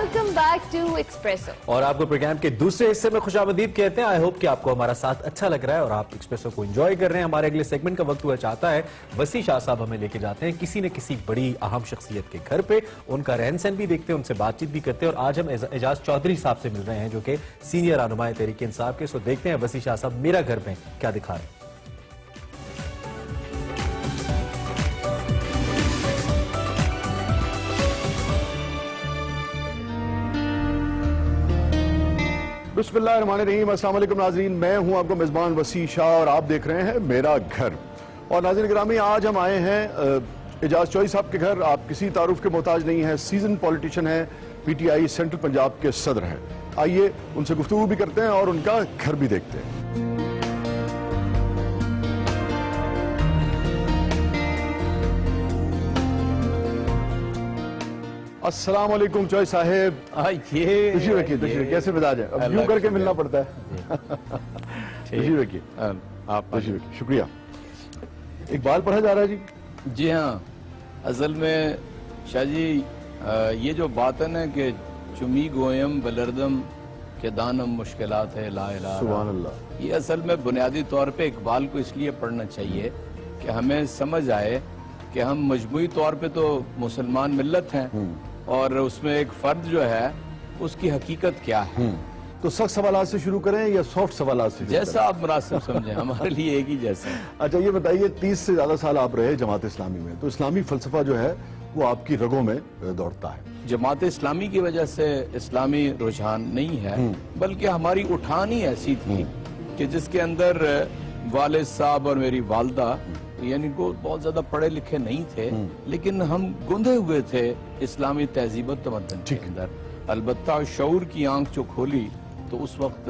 Welcome back to espresso. और आपको programme के दूसरे हिस्से में खुशामदीद कहते हैं। आई होप कि आपको हमारा साथ अच्छा लग रहा है और आप एक्सप्रेसो को एंजॉय कर रहे हैं। हमारे अगले सेगमेंट का वक्त हुआ चाहता है। वसी शाह साहब हमें लेके जाते हैं किसी न किसी बड़ी अहम शख्सियत के घर पे, उनका रहन सहन भी देखते हैं, उनसे बातचीत भी करते हैं। और आज हम एजाज चौधरी साहब से मिल रहे हैं जो कि सीनियर रहनुमा तहरीक इंसाफ के। सो देखते हैं वसी शाह साहब मेरा घर में क्या दिखा रहे हैं। बिस्मिल्लाहिर्रहमानिर्रहीम। अस्सलाम वालेकुम नाज़रीन, मैं हूं आपका मेज़बान वसी शाह और आप देख रहे हैं मेरा घर। और नाज़रीन गिरामी, आज हम आए हैं एजाज चौधरी साहब के घर। आप किसी तारुफ के मोहताज नहीं हैं, सीजन पॉलिटिशियन हैं, पीटीआई सेंट्रल पंजाब के सदर हैं। आइए उनसे गुफ्तगू भी करते हैं और उनका घर भी देखते हैं। अस्सलाम वालेकुम चौधरी साहब। तशरीफ रखिए, तशरीफ। कैसे मिजाज है? अब यूं करके मिलना पड़ता है। तशरीफ रखिए, आप तशरीफ रखिए। शुक्रिया। इकबाल पढ़ा जा रहा है जी? जी हाँ, असल में शाह जी ये जो बात है ना कि चुमी गोयम बलरदम के दानम मुश्किलात है ला इलाहा, सुभान अल्लाह, ये असल में बुनियादी तौर पे इकबाल को इसलिए पढ़ना चाहिए कि हमें समझ आए कि हम मजमूई तौर पे तो मुसलमान मिल्लत हैं और उसमें एक फर्द जो है उसकी हकीकत क्या है। तो सख्त सवालात से शुरू करें या सॉफ्ट सवालात से? जैसा आप मुनासिब समझें, हमारे लिए एक ही जैसा है। अच्छा ये बताइए, 30 से ज्यादा साल आप रहे जमात इस्लामी में, तो इस्लामी फलसफा जो है वो आपकी रगों में दौड़ता है। जमात इस्लामी की वजह से इस्लामी रुझान नहीं है, बल्कि हमारी उठान ही ऐसी थी कि जिसके अंदर वालिद साहब और मेरी वालदा यानी को बहुत ज्यादा पढ़े लिखे नहीं थे, लेकिन हम गुंधे हुए थे इस्लामी तहजीब और तमद्दुन के अंदर। अलबत्ता शऊर की आंख जो खोली तो उस वक्त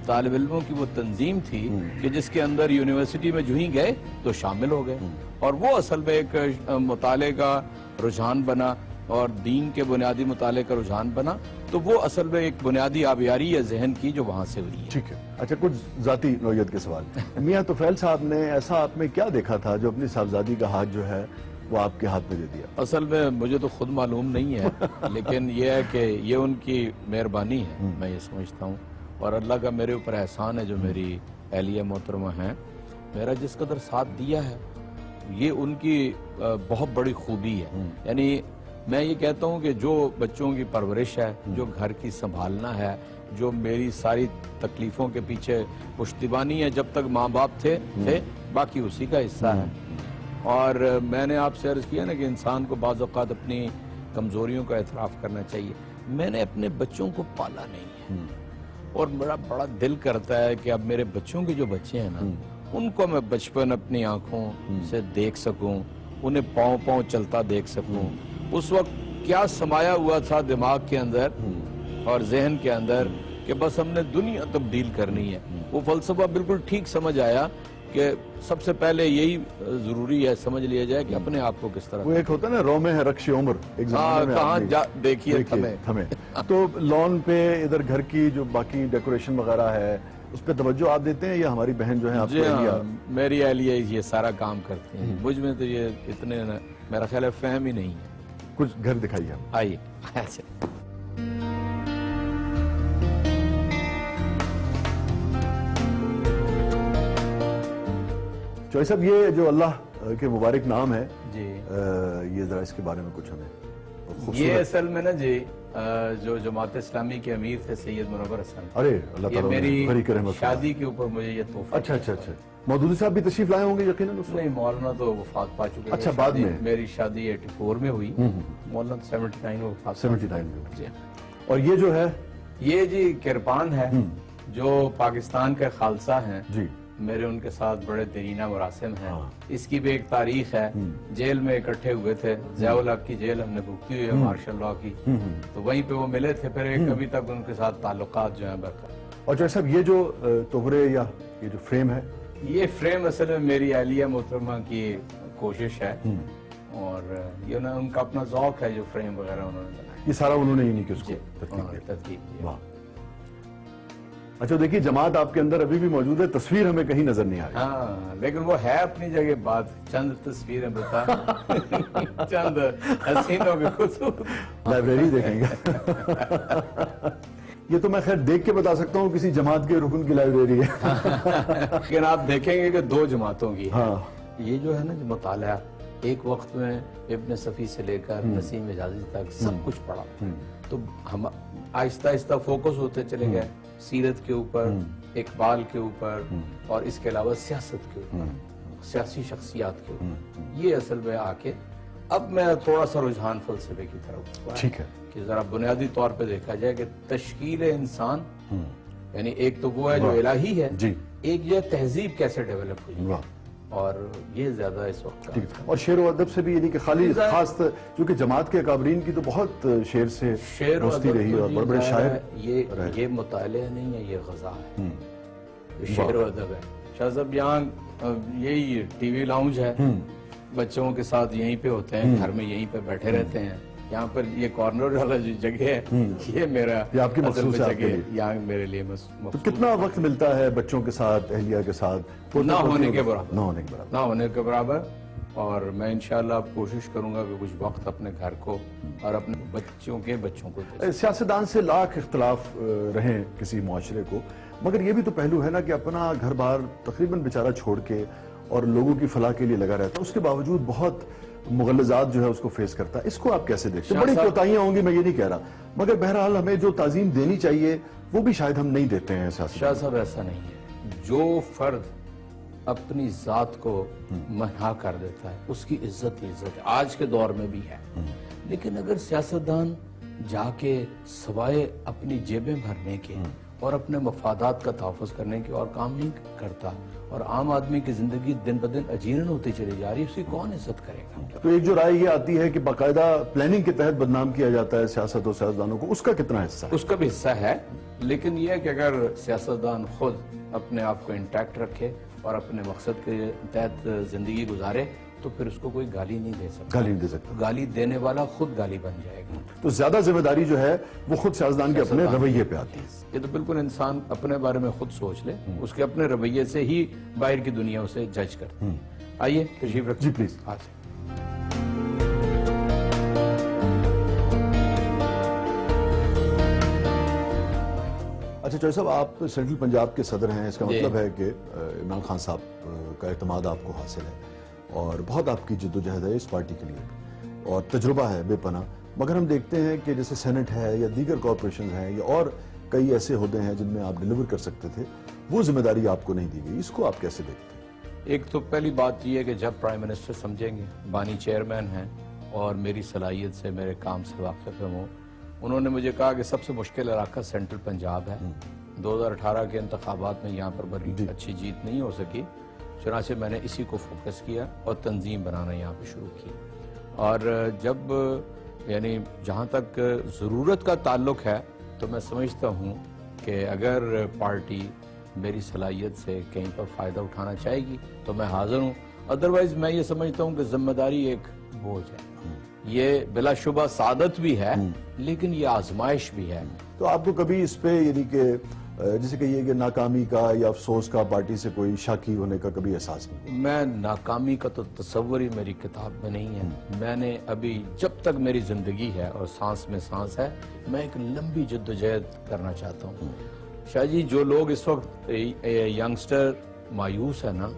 तालिब इल्मों की वो तंजीम थी कि जिसके अंदर यूनिवर्सिटी में जो ही गए तो शामिल हो गए, और वो असल में एक मुताले का रुझान बना और दीन के बुनियादी मुताले का रुझान बना। तो वो असल में एक बुनियादी आबियारी या जहन की जो वहां से हुई है। ठीक है। अच्छा, कुछ जाती नौयत के सवाल। मियां तुफैल साहब ने ऐसा आप में क्या देखा था जो अपनी साहबजादी का हाथ जो है वो आपके हाथ में दे दिया? असल में मुझे तो खुद मालूम नहीं है, लेकिन ये है कि ये उनकी मेहरबानी है, मैं ये समझता हूँ। और अल्लाह का मेरे ऊपर एहसान है जो मेरी अहलिया मोहतरमा हैं, मेरा जिस कदर साथ दिया है ये उनकी बहुत बड़ी खूबी है। यानी मैं ये कहता हूँ कि जो बच्चों की परवरिश है, जो घर की संभालना है, जो मेरी सारी तकलीफों के पीछे पुश्तिबानी है, जब तक माँ बाप थे बाकी उसी का हिस्सा है। और मैंने आपसे अर्ज किया ना कि इंसान को बाज़ औक़ात अपनी कमजोरियों का एतराफ़ करना चाहिए। मैंने अपने बच्चों को पाला नहीं है और मेरा बड़ा दिल करता है कि अब मेरे बच्चों के जो बच्चे हैं ना, उनको मैं बचपन अपनी आंखों से देख सकूं, उन्हें पाँव पाँव चलता देख सकूं। उस वक्त क्या समाया हुआ था दिमाग के अंदर और जहन के अंदर कि बस हमने दुनिया तब्दील करनी है। वो फलसफा बिल्कुल ठीक समझ आया कि सबसे पहले यही जरूरी है समझ लिया जाए कि अपने आप को किस तरह। वो एक होता है ना, रोमे है रक्श उम्र, कहाँ देखिए थमे। तो लॉन पे इधर घर की जो बाकी डेकोरेशन वगैरह है उस पे तवज्जो आप देते हैं या हमारी बहन जो है आपको? मेरी अहलिया ये सारा काम करती है, मुझ में तो ये इतने मेरा ख्याल है फहम ही नहीं है। कुछ घर दिखाइए। आइए। चौधरी साहब, ये जो अल्लाह के मुबारक नाम है जी, ये जरा इसके बारे में कुछ हमें। ये असल में ना जी जो जमात इस्लामी के अमीर थे सैयद मुनव्वर हसन, अरे अल्लाह ये ताला मेरी शादी के ऊपर मुझे ये तोहफा। अच्छा। मौदूदी साहब भी तशरीफ लाए होंगे यकीनन? नहीं, मौलाना तो वफात पा चुके। अच्छा, बाद में? मेरी शादी 84 में हुई, मौलाना 79 में वफात। 79 में जी। और ये जो है ये जी किरपान है जो पाकिस्तान के खालसा हैं जी, मेरे उनके साथ बड़े दरीना मुरासिम हैं। इसकी भी एक तारीख है। जेल में इकट्ठे हुए थे, ज़ियाउल हक की जेल हमने भुगती हुई है मार्शल लॉ की, तो वहीं पे वो मिले थे, फिर एक अभी तक उनके साथ ताल्लुकात जो है बरकरार। और चौधरी साहब ये जो तोहरे या ये जो फ्रेम है, ये फ्रेम असल में मेरी अहलिया मोहतरमा की कोशिश है और ये ना उनका अपना ज़ौक है जो फ्रेम वगैरह उन्होंने बनाया। ये सारा उन्होंने ही नहीं कि उसको तरतीब। वाह। اچھا دیکھیے جماعت آپ کے اندر ابھی بھی موجود ہے, تصویر ہمیں کہیں نظر نہیں آ رہی. ہاں لیکن وہ ہے اپنی جگہ بات, چند تصویریں بتا چند حسینوں کے خصوص. لائبریری دیکھیں گے. یہ تو میں خیر دیکھ کے بتا سکتا ہوں کسی جماعت کے رکن کی لائبریری ہے. لیکن آپ دیکھیں گے کہ دو جماعتوں کی ہے. ہاں یہ جو ہے نا جو مطالعہ, ایک وقت میں ابن صفی سے لے کر نسیم حجازی تک سب کچھ پڑھا, تو ہم آہستہ آہستہ فوکس ہوتے چلے گئے سیرت کے اوپر, اقبال کے اوپر, اور اس کے علاوہ سیاست کے اوپر, سیاسی شخصیات کے اوپر. یہ اصل میں آ کے اب میں تھوڑا سا رجحان فلسفے کی طرف ہوا ہے. ٹھیک ہے کہ ذرا بنیادی طور پہ دیکھا جائے کہ تشکیل انسان, یعنی ایک تو وہ ہے جو الہی ہے, جی, ایک یہ تہذیب کیسے ڈیولپ ہوئی, واہ, اور یہ زیادہ اس وقت کا. ٹھیک ہے. اور شعر و ادب سے بھی, یعنی کہ خالی خاص کیونکہ جماعت کے اکابرین کی تو بہت شعر سے شعر و دوستی ادب رہی, تو اور جی بڑے بڑے ظاہر شاعر. ہے, یہ مطالعہ نہیں ہے, یہ غذا ہے, یہ شعر و ادب ہے. شاہ صاحب یہاں یہی ٹی وی لاؤنج ہے, بچوں کے ساتھ یہیں پہ ہوتے ہیں, گھر میں یہیں پہ بیٹھے رہتے ہیں. یہاں پر یہ کارنر والا جو جگہ ہے, یہ میرا یہ آپ کی مخصوص ہے آپ کے لیے. یہاں میرے لیے تو مخصوص. کتنا وقت ملتا ہے بچوں کے ساتھ, اہلیہ کے ساتھ؟ نہ ہونے کے برابر, نہ ہونے کے برابر, نہ ہونے کے برابر. اور میں انشاءاللہ اب کوشش کروں گا کہ کچھ وقت اپنے گھر کو اور اپنے بچوں کو دے. سیاستدان سے لاکھ اختلاف رہیں کسی معاشرے کو, مگر یہ بھی تو پہلو ہے نا کہ اپنا گھر بار تقریباً بیچارہ چھوڑ کے اور لوگوں کی فلاح کے لیے لگا رہتا ہے, اس کے باوجود بہت مغلظات جو ہے اس کو فیس کرتا ہے. اس کو آپ کیسے دیکھتے ہیں؟ بڑی کوتاہیاں ہوں گی, میں یہ نہیں کہہ رہا, مگر بہرحال ہمیں جو تعظیم دینی چاہیے وہ بھی شاید ہم نہیں دیتے ہیں. شاہ صاحب ایسا نہیں ہے, جو فرد اپنی ذات کو منحا کر دیتا ہے اس کی عزت ہی عزت ہے, آج کے دور میں بھی ہے. لیکن اگر سیاستدان جا کے سوائے اپنی جیبیں بھرنے کے اور اپنے مفادات کا تحفظ کرنے کے اور کام نہیں کرتا, اور عام آدمی کی زندگی دن بدن اجیرن ہوتی چلی جا رہی ہے, اس کی کون عزت کرے گا؟ تو ایک جو رائے یہ آتی ہے کہ باقاعدہ پلاننگ کے تحت بدنام کیا جاتا ہے سیاست اور سیاستدانوں کو, اس کا کتنا حصہ ہے؟ اس کا بھی حصہ ہے, لیکن یہ ہے کہ اگر سیاستدان خود اپنے آپ کو انٹیکٹ رکھے اور اپنے مقصد کے تحت زندگی گزارے تو پھر اس کو کوئی گالی نہیں دے سکتا. گالی نہیں دے سکتا. گالی دینے والا خود گالی بن جائے گا. تو زیادہ ذمہ داری جو ہے وہ خود سیاستدان کے اپنے رویے پہ آتی ہے. یہ تو بالکل انسان اپنے بارے میں خود سوچ لے, اس کے اپنے رویے سے ہی باہر کی دنیا اسے جج کرتے ہیں. آئیے تشریف رکھیں. جی پلیز. اچھا چوہے صاحب, آپ سینٹرل پنجاب کے صدر ہیں, اس کا مطلب ہے کہ عمران خان صاحب کا اعتماد آپ کو حاصل ہے, اور بہت آپ کی جد و جہد ہے اس پارٹی کے لیے, اور تجربہ ہے بے پناہ. مگر ہم دیکھتے ہیں کہ جیسے سینٹ ہے یا دیگر کارپوریشنز ہیں یا اور کئی ایسے عہدے ہیں جن میں آپ ڈیلیور کر سکتے تھے, وہ ذمہ داری آپ کو نہیں دی گئی. اس کو آپ کیسے دیکھتے ہیں؟ ایک تو پہلی بات یہ ہے کہ جب پرائم منسٹر سمجھیں گے, بانی چیئرمین ہیں اور میری صلاحیت سے میرے کام سے واقف ہوں, انہوں نے مجھے کہا کہ سب سے مشکل علاقہ سینٹرل پنجاب ہے. 2018 کے انتخابات میں یہاں پر بڑی اچھی جیت نہیں ہو سکی, چنانچہ میں نے اسی کو فوکس کیا اور تنظیم بنانا یہاں پہ شروع کی. اور جب یعنی جہاں تک ضرورت کا تعلق ہے تو میں سمجھتا ہوں کہ اگر پارٹی میری صلاحیت سے کہیں پر فائدہ اٹھانا چاہے گی تو میں حاضر ہوں. ادروائز میں یہ سمجھتا ہوں کہ ذمہ داری ایک بوجھ ہے, یہ بلا شبہ سعادت بھی ہے لیکن یہ آزمائش بھی ہے. تو آپ کو کبھی اس پہ یعنی کہ جیسے کہ یہ کہ ناکامی کا یا افسوس کا, پارٹی سے کوئی شاکی ہونے کا کبھی احساس نہیں؟ میں ناکامی کا تو تصور ہی میری کتاب میں نہیں ہے. میں نے ابھی جب تک میری زندگی ہے اور سانس میں سانس ہے, میں ایک لمبی جدوجہد کرنا چاہتا ہوں. شاہ جی, جو لوگ اس وقت ینگسٹر مایوس ہے نا,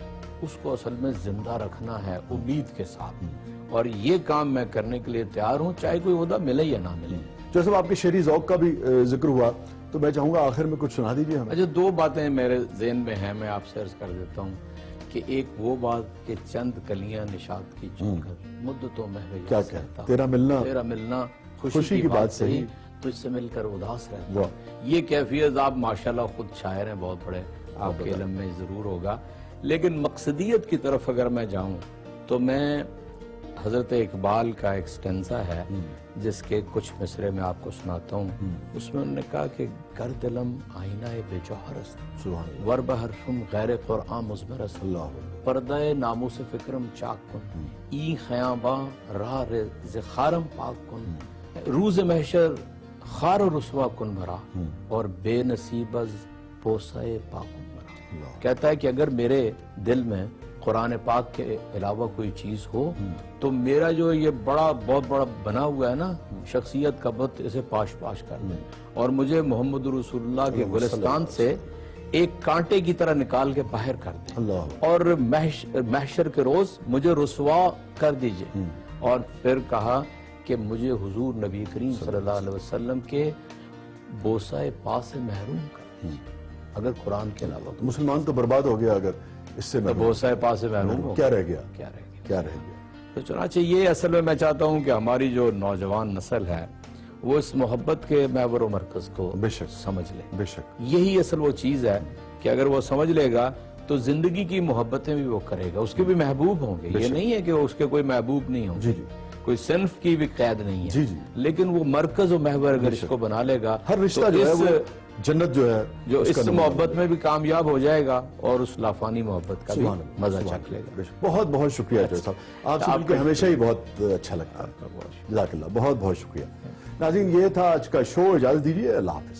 اس کو اصل میں زندہ رکھنا ہے امید کے ساتھ, اور یہ کام میں کرنے کے لیے تیار ہوں, چاہے کوئی عہدہ ملے یا نہ ملے. جیسے آپ کے شعری ذوق کا بھی ذکر ہوا تو میں چاہوں گا آخر میں کچھ سنا دیجیے ہمیں. اچھا, دو باتیں میرے ذہن میں ہیں, میں آپ سے عرض کر دیتا ہوں کہ ایک وہ بات کہ چند کلیاں نشاط کی چن کر مدتوں میں کیا کہتا, تیرا ملنا خوشی کی بات صحیح, تجھ سے مل کر اداس رہتا. یہ کیفیت آپ ماشاءاللہ خود شاعر ہیں بہت بڑے, آپ کے علم میں ضرور ہوگا. لیکن مقصدیت کی طرف اگر میں جاؤں تو میں حضرت اقبال کا ایک سٹنزا ہے جس کے کچھ مصرے میں آپ کو سناتا ہوں. اس میں انہوں نے کہا کہ گر دلم آئینہ بے جوہر است, ور بحرفم غیر قرآن مزمر است, پردہ ناموس فکرم چاک کن, ای خیاباں راہ زخارم پاک کن, روز محشر خار و رسوا کن مرا, اور بے نصیب از बोसाए पाक उम्रा। कहता है कि अगर मेरे दिल में कुरान पाक के अलावा कोई चीज हो तो मेरा जो ये बहुत बड़ा बना हुआ है ना शख्सियत का बुत इसे पाश पाश कर दे और मुझे मोहम्मद रसूलुल्लाह के गुलिस्तान से एक कांटे की तरह निकाल के बाहर कर दे और महशर के रोज मुझे रुसवा कर दीजिए। और फिर कहा कि मुझे हुजूर नबी करीम सल्लल्लाहु अलैहि वसल्लम के बोसाए पास से महरूम कर दीजिए। अगर कुरान के अलावा मुसलमान तो बर्बाद हो गया अगर इससे तो बोसाए पास से महरूम हो क्या रह गया, क्या रह गया, क्या रह गया। तो चुनांचे ये असल में मैं चाहता हूँ कि हमारी जो नौजवान नस्ल है वो इस मोहब्बत के महवर मरकज को बेशक समझ ले। बेशक यही असल वो चीज है कि अगर वो समझ लेगा तो जिंदगी की मोहब्बतें भी वो करेगा, उसके भी महबूब होंगे। ये नहीं है कि वो उसके कोई महबूब नहीं होंगे, जी जी कोई सिन्फ की भी कैद नहीं है, जी जी। लेकिन वो मरकज और महवर अगर इसको बना लेगा हर रिश्ता तो जो है इस वो जन्नत जो है जो उसका इस नमूना मोहब्बत में भी कामयाब हो जाएगा और उस लाफानी मोहब्बत का भी सुभान अल्लाह, मजा सुभान चख लेगा। बेशक। बहुत बहुत शुक्रिया जय साहब, आपसे मिलकर हमेशा ही बहुत अच्छा लगता है। जज़ाकल्लाह, बहुत बहुत शुक्रिया। नाज़रीन ये था आज का शो, इजाजत दीजिए, अल्लाह हाफिज।